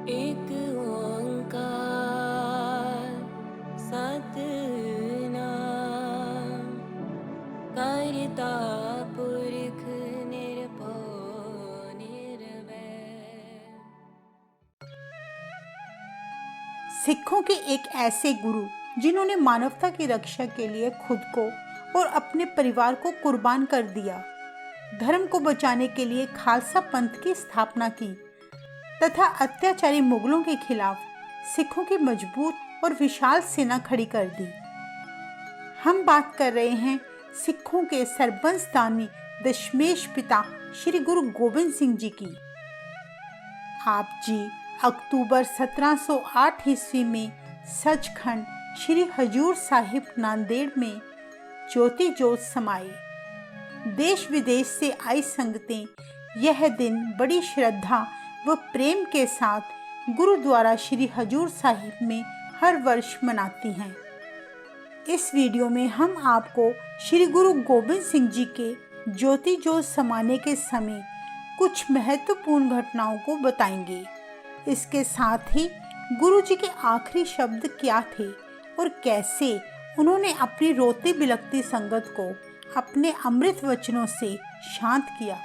एक ओंकार सतनाम करता पुरख निरभौ निरवैर। सिखों के एक ऐसे गुरु जिन्होंने मानवता की रक्षा के लिए खुद को और अपने परिवार को कुर्बान कर दिया, धर्म को बचाने के लिए खालसा पंथ की स्थापना की तथा अत्याचारी मुगलों के खिलाफ सिखों की मजबूत और विशाल सेना खड़ी कर दी। हम बात कर रहे हैं सिखों के सरबंसदानी दशमेश पिता श्री गुरु गोबिंद सिंह जी की। आप जी अक्टूबर 1708 ईस्वी में सचखंड श्री हजूर साहिब नांदेड़ में ज्योति जोत समाये। देश विदेश से आई संगतें यह दिन बड़ी श्रद्धा व प्रेम के साथ गुरुद्वारा श्री हजूर साहिब में हर वर्ष मनाती हैं। इस वीडियो में हम आपको श्री गुरु गोबिंद सिंह जी के ज्योति जोत समाने के समय कुछ महत्वपूर्ण घटनाओं को बताएंगे। इसके साथ ही गुरु जी के आखिरी शब्द क्या थे और कैसे उन्होंने अपनी रोती बिलखती संगत को अपने अमृत वचनों से शांत किया।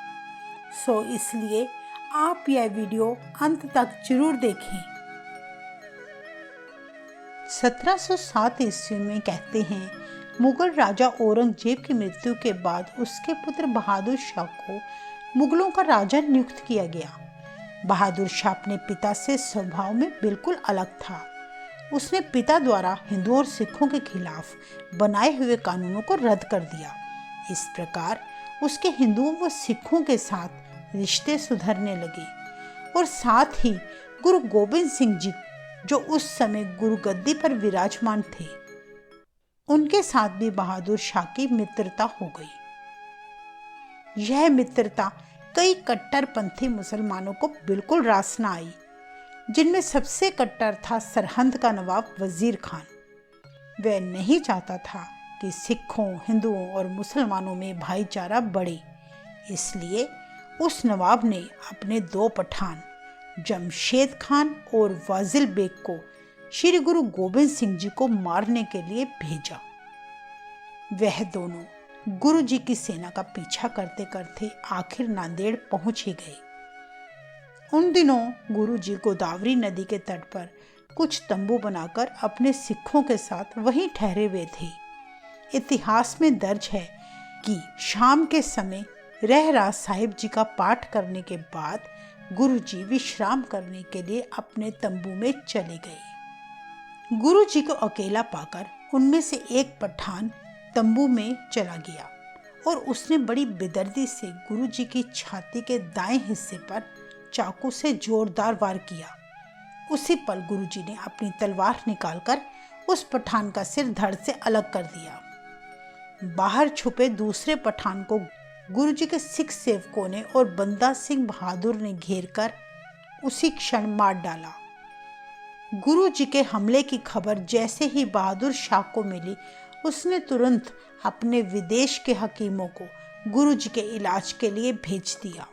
इसलिए आप यह वीडियो अंत तक जरूर देखें। 1707 ईस्वी में कहते हैं मुगल राजा औरंगजेब की मृत्यु के बाद उसके पुत्र बहादुर शाह को मुगलों का राजा नियुक्त किया गया। बहादुर शाह अपने पिता से स्वभाव में बिल्कुल अलग था। उसने पिता द्वारा हिंदुओं और सिखों के खिलाफ बनाए हुए कानूनों को रद्द कर दिया। इस प्रकार उसके हिंदुओं व सिखों के साथ रिश्ते सुधरने लगे और साथ ही गुरु गोबिंद सिंह जी जो उस समय गुरु गद्दी पर विराजमान थे, उनके साथ भी बहादुर शाह की मित्रता हो गई। यह मित्रता कई कट्टरपंथी मुसलमानों को बिल्कुल रास न आई, जिनमें सबसे कट्टर था सरहंद का नवाब वजीर खान। वह नहीं चाहता था कि सिखों, हिंदुओं और मुसलमानों में भाईचारा बढ़े, इसलिए उस नवाब ने अपने 2 पठान जमशेद खान और वाजिल बेग को श्री गुरु गोबिंद सिंह जी को मारने के लिए भेजा। वह दोनों गुरु जी की सेना का पीछा करते करते आखिर नांदेड़ पहुंच ही गए। उन दिनों गुरु जी गोदावरी नदी के तट पर कुछ तंबू बनाकर अपने सिखों के साथ वहीं ठहरे हुए थे। इतिहास में दर्ज है कि शाम के समय रहरास साहिब जी का पाठ करने के बाद गुरु जी विश्राम करने के लिए अपने तंबू में चले गए। गुरु जी को अकेला पाकर उनमें से एक पठान तंबू में चला गया और उसने बड़ी बेदर्दी से गुरु जी की छाती के दाएं हिस्से पर चाकू से जोरदार वार किया। उसी पल गुरु जी ने अपनी तलवार निकालकर उस पठान का सिर धड़ से अलग कर दिया। बाहर छुपे दूसरे पठान को गुरु जी के सिख सेवकों ने और बंदा सिंह बहादुर ने घेरकर उसी क्षण मार डाला। गुरु जी के हमले की खबर जैसे ही बहादुर शाह को मिली, उसने तुरंत अपने विदेश के हकीमों को गुरु जी के इलाज के लिए भेज दिया।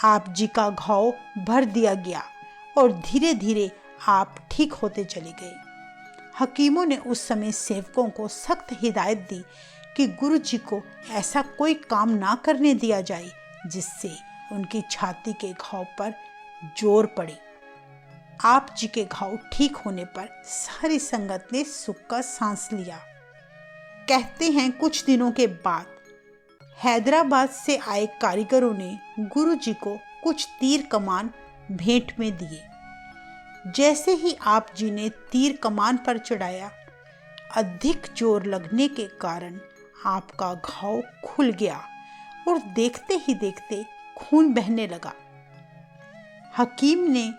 आप जी का घाव भर दिया गया और धीरे धीरे आप ठीक होते चले गए। हकीमों ने उस समय सेवकों को सख्त हिदायत दी कि गुरु जी को ऐसा कोई काम ना करने दिया जाए जिससे उनकी छाती के घाव पर जोर पड़े। आप जी के घाव ठीक होने पर सारी संगत ने सुख का सांस लिया। कहते हैं कुछ दिनों के बाद हैदराबाद से आए कारीगरों ने गुरु जी को कुछ तीर कमान भेंट में दिए। जैसे ही आप जी ने तीर कमान पर चढ़ाया, अधिक जोर लगने के कारण आपका घाव खुल गया और देखते ही देखते खून बहने लगा। हकीम ने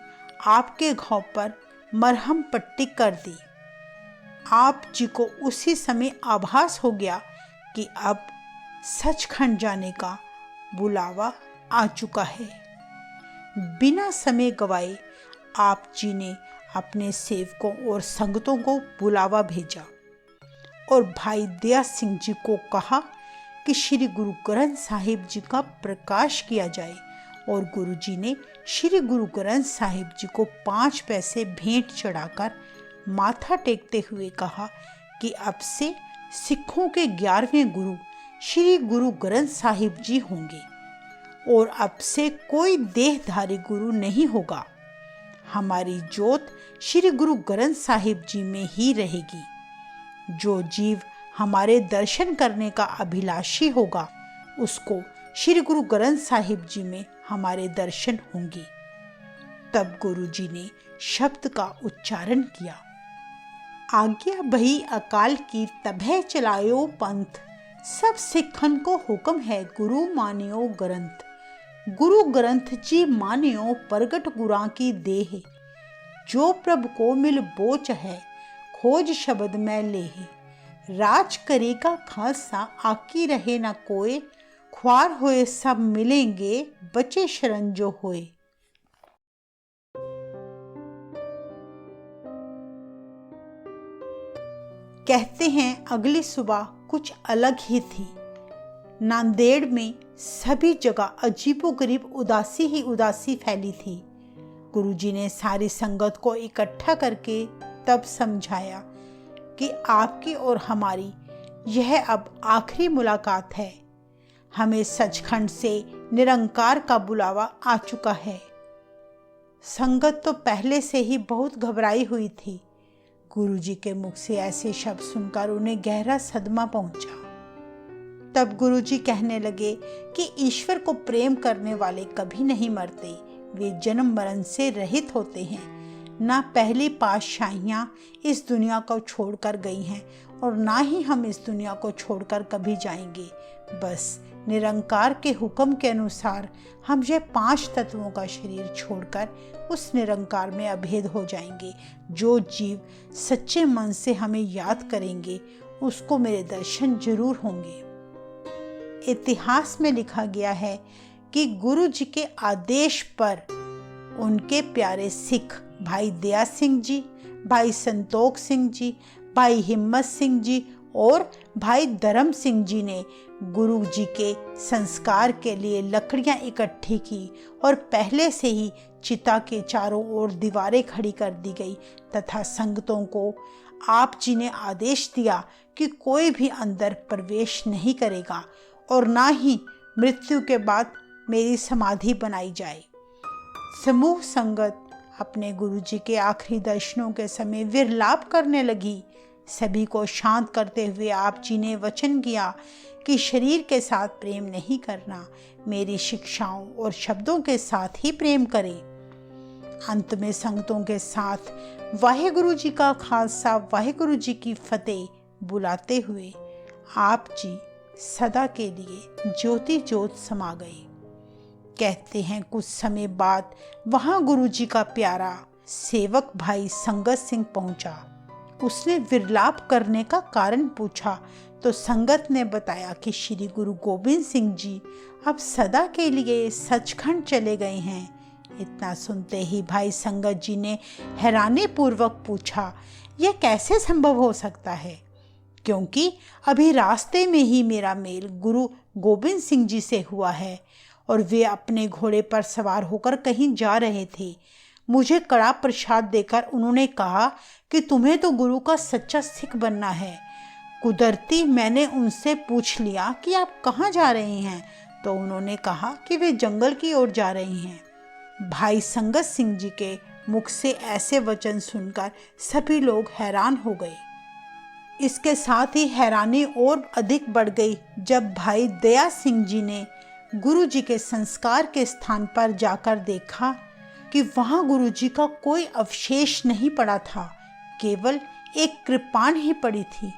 आपके घाव पर मरहम पट्टी कर दी। आप जी को उसी समय आभास हो गया कि अब सचखंड जाने का बुलावा आ चुका है। बिना समय गवाए आप जी ने अपने सेवकों और संगतों को बुलावा भेजा और भाई दया सिंह जी को कहा कि श्री गुरु ग्रंथ साहिब जी का प्रकाश किया जाए और गुरुजी ने श्री गुरु ग्रंथ साहिब जी को 5 पैसे भेंट चढ़ाकर माथा टेकते हुए कहा कि अब से सिखों के 11वें गुरु श्री गुरु ग्रंथ साहिब जी होंगे और अब से कोई देहधारी गुरु नहीं होगा। हमारी जोत श्री गुरु ग्रंथ साहिब जी में ही रहेगी। जो जीव हमारे दर्शन करने का अभिलाषी होगा उसको श्री गुरु ग्रंथ साहिब जी में हमारे दर्शन होंगे। तब गुरुजी ने शब्द का उच्चारण किया, आज्ञा बही अकाल की तभे चलायो पंथ, सब सिखन को हुक्म है गुरु मानियो ग्रंथ। गुरु ग्रंथ जी मानियो प्रगट गुरां की देह, जो प्रभु को मिल बोच है खोज शब्द में लेह। राज करेगा खालसा आकी रहे न कोय, ख्वार होए सब मिलेंगे बचे शरण जो होए। कहते हैं अगली सुबह कुछ अलग ही थी। नांदेड़ में सभी जगह अजीबोगरीब उदासी ही उदासी फैली थी। गुरुजी ने सारी संगत को इकट्ठा करके तब समझाया कि आपकी और हमारी यह अब आखिरी मुलाकात है। हमें सचखंड से निरंकार का बुलावा आ चुका है। संगत तो पहले से ही बहुत घबराई हुई थी। गुरुजी के मुख से ऐसे शब्द सुनकर उन्हें गहरा सदमा पहुंचा। तब गुरुजी कहने लगे कि ईश्वर को प्रेम करने वाले कभी नहीं मरते, वे जन्म मरण से रहित होते हैं। ना पहली पातशाहियाँ इस दुनिया को छोड़कर गई हैं और ना ही हम इस दुनिया को छोड़कर कभी जाएंगे। बस निरंकार के हुक्म के अनुसार हम यह 5 तत्वों का शरीर छोड़कर उस निरंकार में अभेद हो जाएंगे। जो जीव सच्चे मन से हमें याद करेंगे उसको मेरे दर्शन जरूर होंगे। इतिहास में लिखा गया है कि गुरु जी के आदेश पर उनके प्यारे सिख भाई दया सिंह जी, भाई संतोख सिंह जी, भाई हिम्मत सिंह जी और भाई धर्म सिंह जी ने गुरु जी के संस्कार के लिए लकड़ियां इकट्ठी की और पहले से ही चिता के चारों ओर दीवारें खड़ी कर दी गई तथा संगतों को आप जी ने आदेश दिया कि कोई भी अंदर प्रवेश नहीं करेगा और ना ही मृत्यु के बाद मेरी समाधि बनाई जाए। समूह संगत अपने गुरुजी के आखिरी दर्शनों के समय विरलाप करने लगी। सभी को शांत करते हुए आप जी ने वचन किया कि शरीर के साथ प्रेम नहीं करना, मेरी शिक्षाओं और शब्दों के साथ ही प्रेम करें। अंत में संगतों के साथ वाहेगुरु जी का खालसा वाहेगुरु जी की फतेह बुलाते हुए आप जी सदा के लिए ज्योति ज्योत समा गए। कहते हैं कुछ समय बाद वहां गुरु जी का प्यारा सेवक भाई संगत सिंह पहुंचा। उसने विरलाप करने का कारण पूछा तो संगत ने बताया कि श्री गुरु गोबिंद सिंह जी अब सदा के लिए सचखंड चले गए हैं। इतना सुनते ही भाई संगत जी ने हैरानी पूर्वक पूछा, यह कैसे संभव हो सकता है? क्योंकि अभी रास्ते में ही मेरा मेल गुरु गोबिंद सिंह जी से हुआ है और वे अपने घोड़े पर सवार होकर कहीं जा रहे थे। मुझे कड़ा प्रसाद देकर उन्होंने कहा कि तुम्हें तो गुरु का सच्चा सिख बनना है। कुदरती मैंने उनसे पूछ लिया कि आप कहाँ जा रहे हैं, तो उन्होंने कहा कि वे जंगल की ओर जा रहे हैं। भाई संगत सिंह जी के मुख से ऐसे वचन सुनकर सभी लोग हैरान हो गए। इसके साथ ही हैरानी और अधिक बढ़ गई जब भाई दया सिंह जी ने गुरु जी के संस्कार के स्थान पर जाकर देखा कि वहां गुरु जी का कोई अवशेष नहीं पड़ा था, केवल एक कृपाण ही पड़ी थी।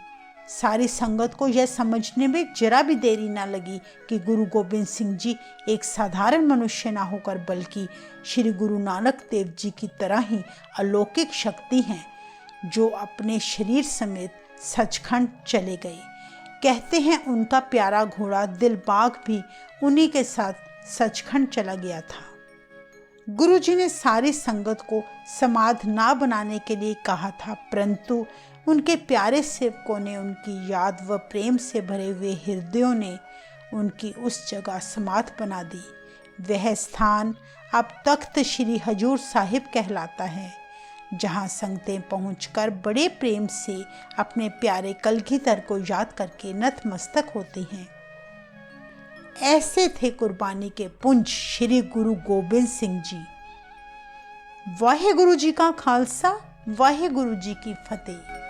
सारी संगत को यह समझने में जरा भी देरी न लगी कि गुरु गोबिंद सिंह जी एक साधारण मनुष्य न होकर बल्कि श्री गुरु नानक देव जी की तरह ही अलौकिक शक्ति हैं, जो अपने शरीर समेत सचखंड चले गए। कहते हैं उनका प्यारा घोड़ा दिलबाग भी उन्हीं के साथ सचखंड चला गया था। गुरुजी ने सारी संगत को समाध ना बनाने के लिए कहा था, परंतु उनके प्यारे सेवकों ने उनकी याद व प्रेम से भरे हुए हृदयों ने उनकी उस जगह समाध बना दी। वह स्थान अब तख्त श्री हजूर साहिब कहलाता है, जहां संगतें पहुंचकर बड़े प्रेम से अपने प्यारे कलगीधर को याद करके नतमस्तक होती हैं। ऐसे थे कुर्बानी के पुंज श्री गुरु गोबिंद सिंह जी। वाहे गुरु जी का खालसा, वाहे गुरु जी की फतेह।